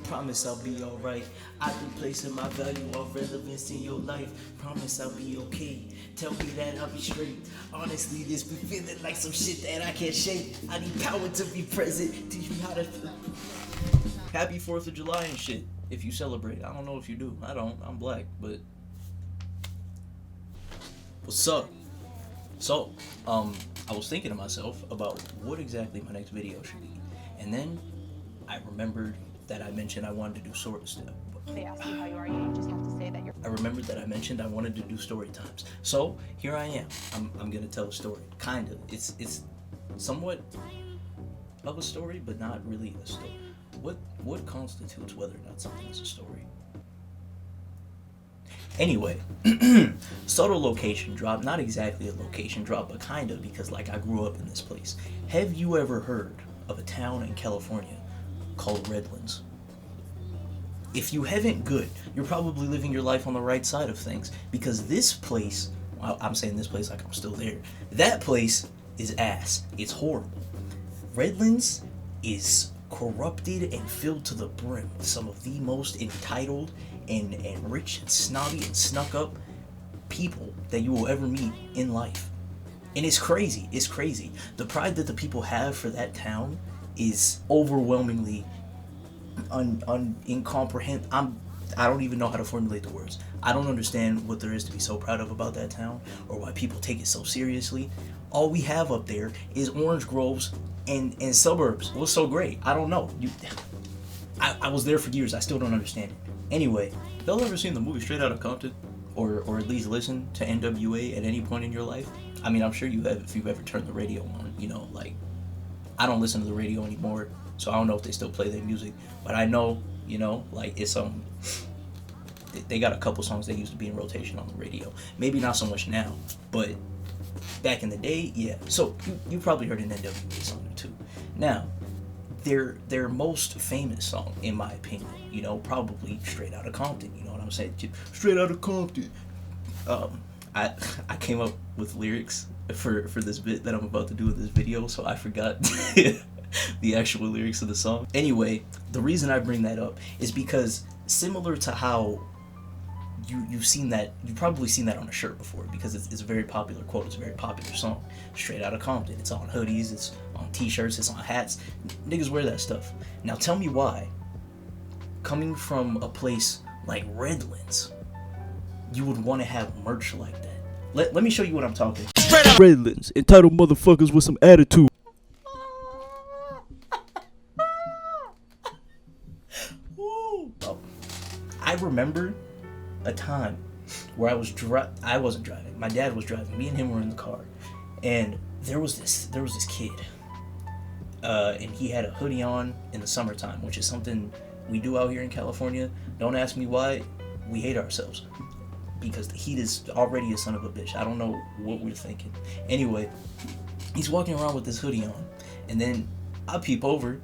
Promise I'll be alright. I've been placing my value on relevance in your life. Promise I'll be okay. Tell me that I'll be straight. Honestly, this be feeling like some shit that I can't shake. I need power to be present. Teach me how to. Happy 4th of July and shit. If you celebrate, I don't know if you do. I don't. I'm black, but what's up? So, I was thinking to myself about what exactly my next video should be, and then I remembered that I mentioned I wanted to do story stuff. They ask you how you are, you just have to say that you're. I remembered that I mentioned I wanted to do story times. So here I am. I'm gonna tell a story. Kinda. It's somewhat of a story, but not really a story. What constitutes whether or not something is a story? Anyway, subtle location drop. Not exactly a location drop, but kinda, because like I grew up in this place. Have you ever heard of a town in California called Redlands? If you haven't, good. You're probably living your life on the right side of things, because this place, well, I'm saying this place like I'm still there, that place is ass. It's horrible. Redlands is corrupted and filled to the brim with some of the most entitled and rich and snobby and snuck up people that you will ever meet in life. And it's crazy. It's crazy. The pride that the people have for that town is overwhelmingly incomprehensible. I don't even know how to formulate the words. I don't understand what there is to be so proud of about that town, or why people take it so seriously. All we have up there is orange groves and suburbs. What's so great? I don't know. I was there for years. I still don't understand it. Anyway, y'all ever seen the movie Straight Outta Compton? Or at least listen to NWA at any point in your life? I mean, I'm sure you have if you've ever turned the radio on. You know, like, I don't listen to the radio anymore, so I don't know if they still play their music. But I know, you know, like, it's they got a couple songs that used to be in rotation on the radio. Maybe not so much now, but back in the day, yeah. So you probably heard an NWA song or two. Now, their most famous song, in my opinion, you know, probably Straight Outta Compton. You know what I'm saying? Straight Outta Compton. I came up with lyrics for this bit that I'm about to do in this video, so I forgot the actual lyrics of the song. Anyway, the reason I bring that up is because similar to how you've probably seen that on a shirt before, because it's a very popular quote. It's a very popular song. Straight Outta Compton. It's on hoodies. It's on t-shirts. It's on hats. Niggas wear that stuff. Now tell me why, coming from a place like Redlands, you would want to have merch like that. Let me show you what I'm talking. Redlands, entitled motherfuckers with some attitude. I remember a time where I wasn't driving. My dad was driving. Me and him were in the car, and there was this kid, and he had a hoodie on in the summertime, which is something we do out here in California. Don't ask me why. We hate ourselves because the heat is already a son of a bitch. I don't know what we're thinking. Anyway, he's walking around with this hoodie on, and then I peep over,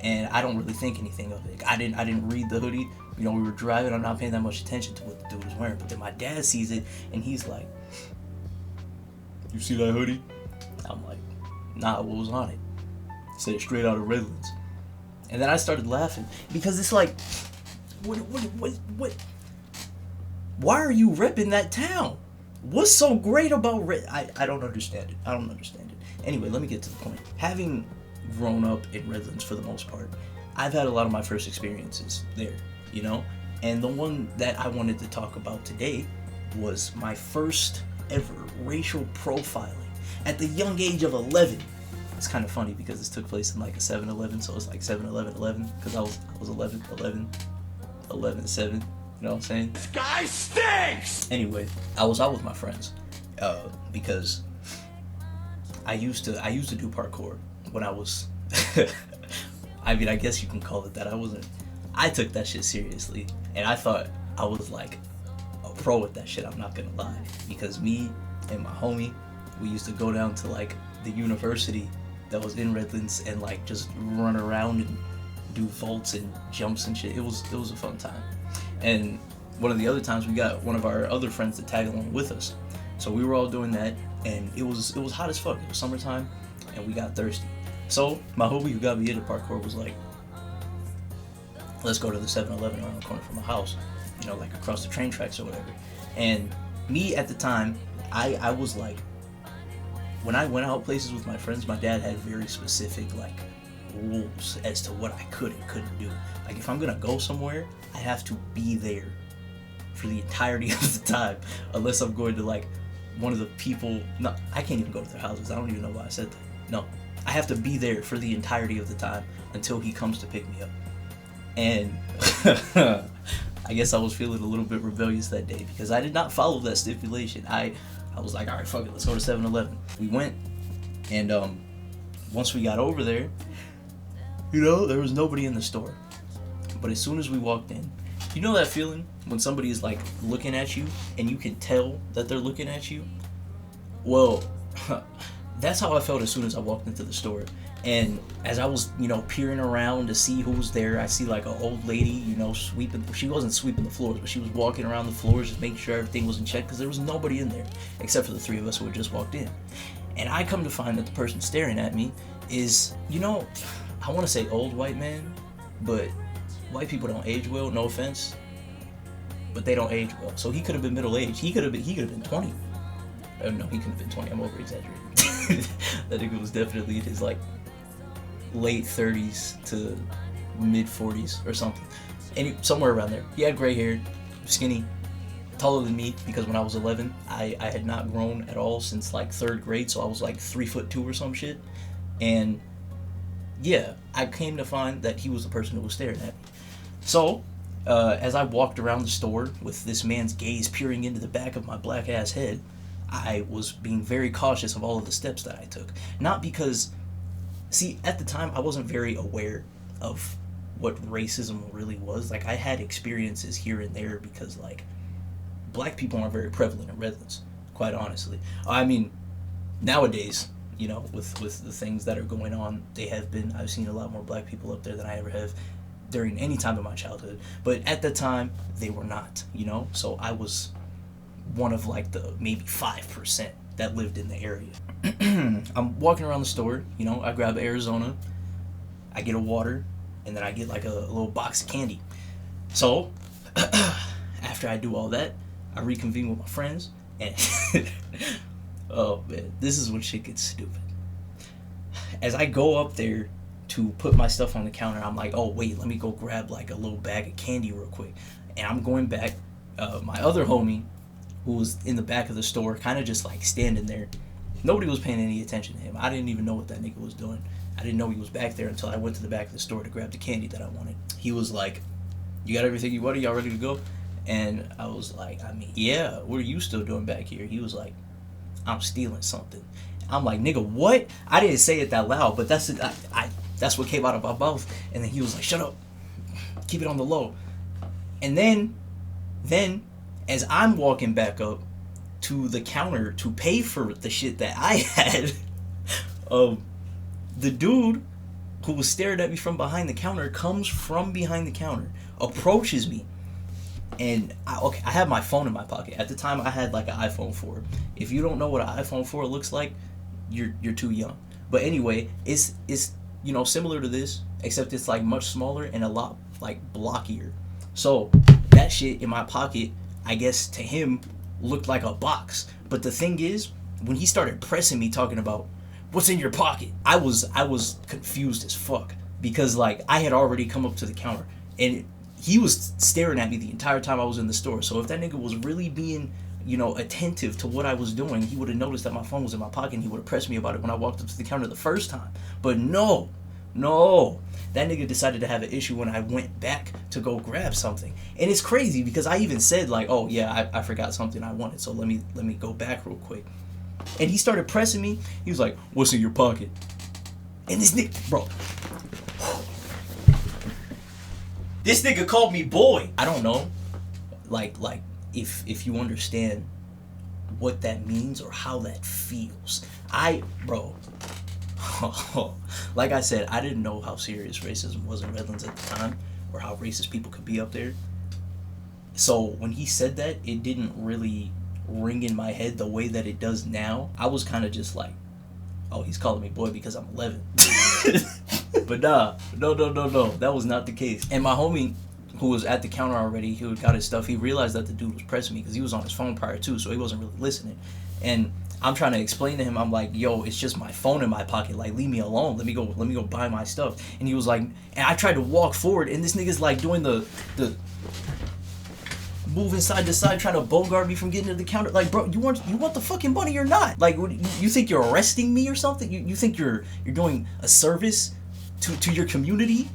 and I don't really think anything of it. I didn't read the hoodie. You know, we were driving. I'm not paying that much attention to what the dude was wearing. But then my dad sees it, and he's like, "You see that hoodie?" I'm like, "Nah, what was on it?" He said, "Straight Outta Redlands." And then I started laughing because it's like, what? Why are you repping that town? What's so great about I don't understand it. I don't understand it. Anyway, let me get to the point. Having grown up in Redlands for the most part, I've had a lot of my first experiences there, you know? And the one that I wanted to talk about today was my first ever racial profiling at the young age of 11. It's kind of funny because this took place in like a 7-Eleven, so it's like 7-11-11, because I was 11, 7. You know what I'm saying? This guy stinks! Anyway, I was out with my friends because I used to do parkour when I was I mean, I guess you can call it that. I took that shit seriously, and I thought I was like a pro at that shit. I'm not gonna lie, because me and my homie, we used to go down to like the university that was in Redlands and like just run around and do vaults and jumps and shit. It was a fun time. And one of the other times we got one of our other friends to tag along with us. So we were all doing that, and it was hot as fuck. It was summertime, and we got thirsty. So my homie who got me into parkour was like, let's go to the 7-Eleven around the corner from my house, you know, like across the train tracks or whatever. And me at the time, I was like, when I went out places with my friends, my dad had very specific like rules as to what I could and couldn't do. Like if I'm gonna go somewhere, I have to be there for the entirety of the time, unless I'm going to like one of the people. No, I can't even go to their houses. I don't even know why I said that. No, I have to be there for the entirety of the time until he comes to pick me up. And I guess I was feeling a little bit rebellious that day because I did not follow that stipulation. I was like, all right, fuck it, let's go to 7-Eleven. We went, and once we got over there, you know, there was nobody in the store. But as soon as we walked in, you know that feeling when somebody is like looking at you and you can tell that they're looking at you? Well, that's how I felt as soon as I walked into the store. And as I was, you know, peering around to see who was there, I see like an old lady, you know, sweeping. She wasn't sweeping the floors, but she was walking around the floors just making sure everything was in check because there was nobody in there except for the three of us who had just walked in. And I come to find that the person staring at me is, you know, I want to say old white man, but white people don't age well, no offense, but they don't age well. So he could have been middle aged. He could have been 20. Oh, no, he couldn't have been 20. I'm over exaggerating. That nigga was definitely in his like late 30s to mid 40s or something. Somewhere around there. He had gray hair, skinny, taller than me because when I was 11, I had not grown at all since like 3rd grade, so I was like 3'2" or some shit. And yeah, I came to find that he was the person who was staring at me. So, as I walked around the store with this man's gaze peering into the back of my black ass head, I was being very cautious of all of the steps that I took. Not because, see, at the time I wasn't very aware of what racism really was. Like, I had experiences here and there because, like, black people aren't very prevalent in Redlands, quite honestly. I mean, nowadays, you know, with the things that are going on, they have been. I've seen a lot more black people up there than I ever have during any time of my childhood. But at the time, they were not, you know? So I was one of like the maybe 5% that lived in the area. I'm walking around the store, you know, I grab Arizona, I get a water, and then I get like a little box of candy. So after I do all that, I reconvene with my friends, and oh man, this is when shit gets stupid. As I go up there to put my stuff on the counter, I'm like, oh wait, let me go grab like a little bag of candy real quick. And I'm going back, my other homie, who was in the back of the store, kind of just like standing there. Nobody was paying any attention to him. I didn't even know what that nigga was doing. I didn't know he was back there until I went to the back of the store to grab the candy that I wanted. He was like, you got everything you wanted? Y'all ready to go? And I was like, I mean, yeah, what are you still doing back here? He was like, I'm stealing something. I'm like, nigga, what? I didn't say it that loud, but that's it. That's what came out of my mouth. And then he was like, shut up. Keep it on the low. And then, as I'm walking back up to the counter to pay for the shit that I had, the dude who was staring at me from behind the counter comes from behind the counter, approaches me, and I have my phone in my pocket. At the time, I had like an iPhone 4. If you don't know what an iPhone 4 looks like, you're too young. But anyway, it's you know, similar to this, except it's like much smaller and a lot like blockier. So that shit in my pocket, I guess to him, looked like a box. But the thing is, when he started pressing me talking about what's in your pocket, I was confused as fuck because like I had already come up to the counter and he was staring at me the entire time I was in the store. So if that nigga was really being, you know, attentive to what I was doing, he would have noticed that my phone was in my pocket and he would have pressed me about it when I walked up to the counter the first time. But no, that nigga decided to have an issue when I went back to go grab something. And it's crazy because I even said like, oh yeah, I forgot something I wanted, so let me go back real quick. And he started pressing me. He was like, what's in your pocket? And this nigga, bro, this nigga called me boy. I don't know, like if you understand what that means or how that feels. Like I said, I didn't know how serious racism was in Redlands at the time or how racist people could be up there. So when he said that, it didn't really ring in my head the way that it does now. I was kind of just like, oh, he's calling me boy because I'm 11. But nah, no, that was not the case. And my homie, who was at the counter already, who got his stuff, he realized that the dude was pressing me because he was on his phone prior to, so he wasn't really listening. And I'm trying to explain to him, I'm like, yo, it's just my phone in my pocket, like, leave me alone, let me go buy my stuff. And he was like, and I tried to walk forward, and this nigga's like doing the moving side to side, trying to bogart me from getting to the counter. Like, bro, you want the fucking money or not? Like, you think you're arresting me or something? You think you're doing a service to your community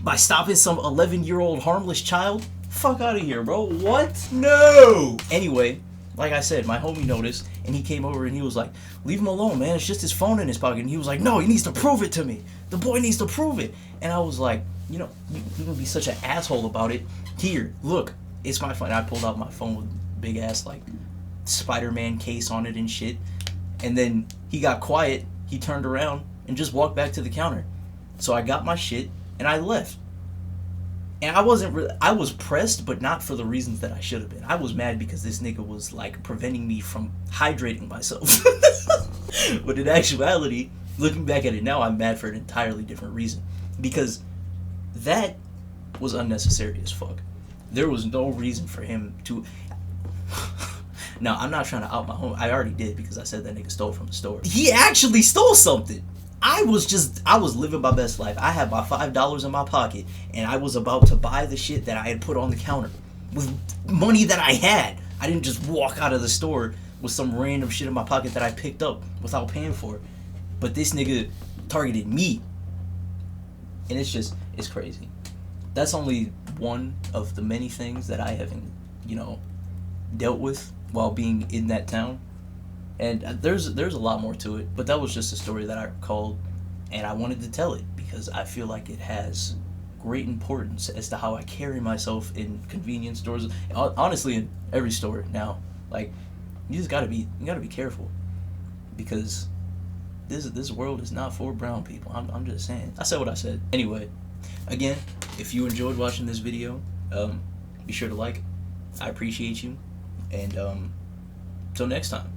by stopping some 11-year-old harmless child? Fuck out of here, bro. What? No. Anyway, like I said, my homie noticed, and he came over and he was like, leave him alone, man. It's just his phone in his pocket. And he was like, no, he needs to prove it to me. The boy needs to prove it. And I was like, you know, you would be such an asshole about it. Here, look, it's my phone. I pulled out my phone with big ass, like, Spider-Man case on it and shit. And then he got quiet. He turned around and just walked back to the counter. So I got my shit and I left. And I was pressed, but not for the reasons that I should have been. I was mad because this nigga was, like, preventing me from hydrating myself. But in actuality, looking back at it now, I'm mad for an entirely different reason. Because that was unnecessary as fuck. There was no reason for him to... Now, I'm not trying to out my home. I already did because I said that nigga stole from the store. He actually stole something. I was living my best life. I had my $5 in my pocket, and I was about to buy the shit that I had put on the counter with money that I had. I didn't just walk out of the store with some random shit in my pocket that I picked up without paying for it. But this nigga targeted me. And it's crazy. That's only one of the many things that I haven't, dealt with while being in that town. And there's a lot more to it, but that was just a story that I recalled, and I wanted to tell it because I feel like it has great importance as to how I carry myself in convenience stores. Honestly, in every store now, like, you gotta be careful because this world is not for brown people. I'm just saying. I said what I said. Anyway, again, if you enjoyed watching this video, be sure to like. I appreciate you, and till next time.